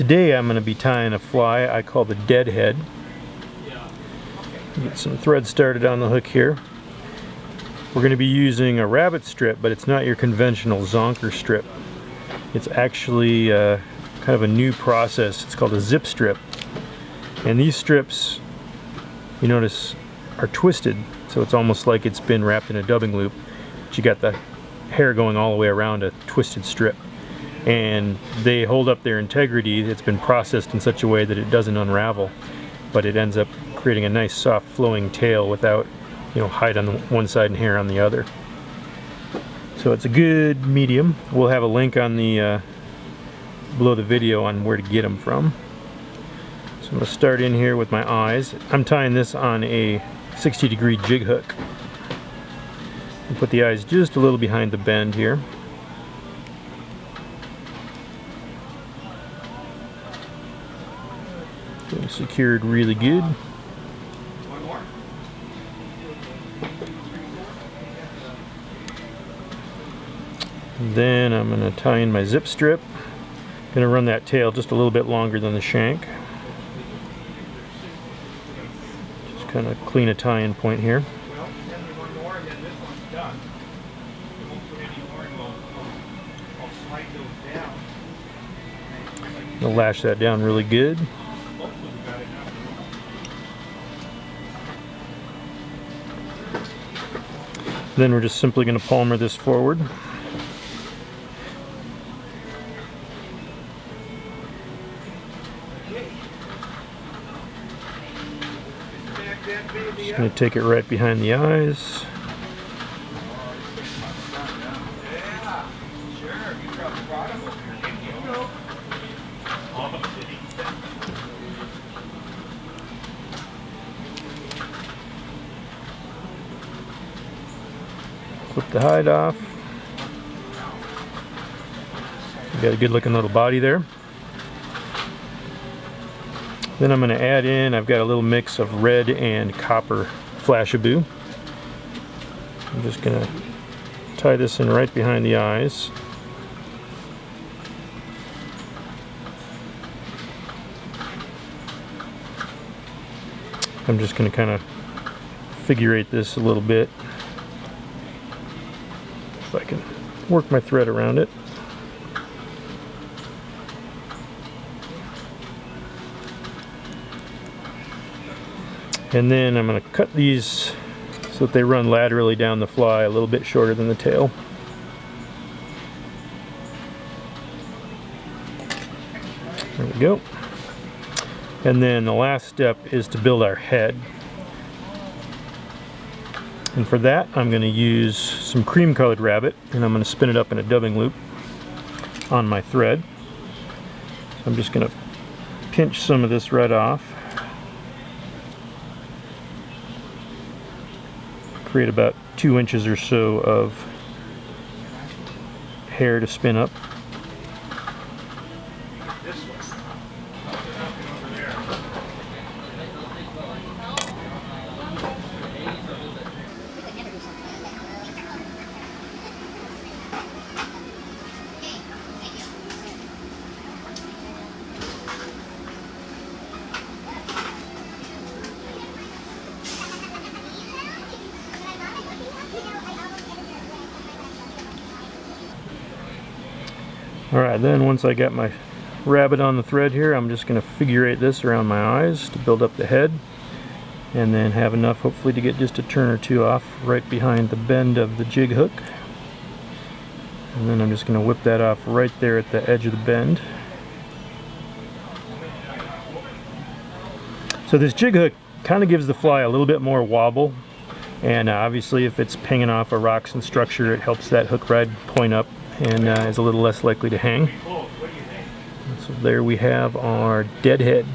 today I'm going to be tying a fly I call the deadhead. Get some thread started on the hook here. We're going to be using a rabbit strip, but it's not your conventional zonker strip. It's actually kind of a new process. It's called a zip strip. And these strips, you notice, are twisted, so it's almost like it's been wrapped in a dubbing loop. But you got the hair going all the way around a twisted strip. And they hold up their integrity. It's been processed in such a way that it doesn't unravel, but it ends up creating a nice soft flowing tail without, hide on one side and hair on the other. So it's a good medium. We'll have a link on the below the video on where to get them from. So I'm going to start in here with my eyes. I'm tying this on a 60-degree jig hook. I'll put the eyes just a little behind the bend here. Getting secured really good. Then I'm going to tie in my zip strip. Going to run that tail just a little bit longer than the shank. Just kind of clean a tie-in point here. I'll lash that down really good. Then we're just simply going to palmer this forward. Just going to take it right behind the eyes. Flip the hide off. Got a good looking little body there. Then I'm going to add in, I've got a little mix of red and copper flashabou. I'm just going to tie this in right behind the eyes. I'm just going to kind of figure eight this a little bit. If I can work my thread around it. And then I'm going to cut these so that they run laterally down the fly, a little bit shorter than the tail. There we go. And then the last step is to build our head. And for that, I'm going to use some cream colored rabbit, and I'm going to spin it up in a dubbing loop on my thread. So I'm just going to pinch some of this red off. Create about 2 inches or so of hair to spin up. Alright, then once I got my rabbit on the thread here, I'm just going to figure eight this around my eyes to build up the head, and then have enough hopefully to get just a turn or two off right behind the bend of the jig hook. And then I'm just going to whip that off right there at the edge of the bend. So this jig hook kind of gives the fly a little bit more wobble, and obviously if it's pinging off a rocks and structure, it helps that hook ride point up and is a little less likely to hang. So there we have our deadhead.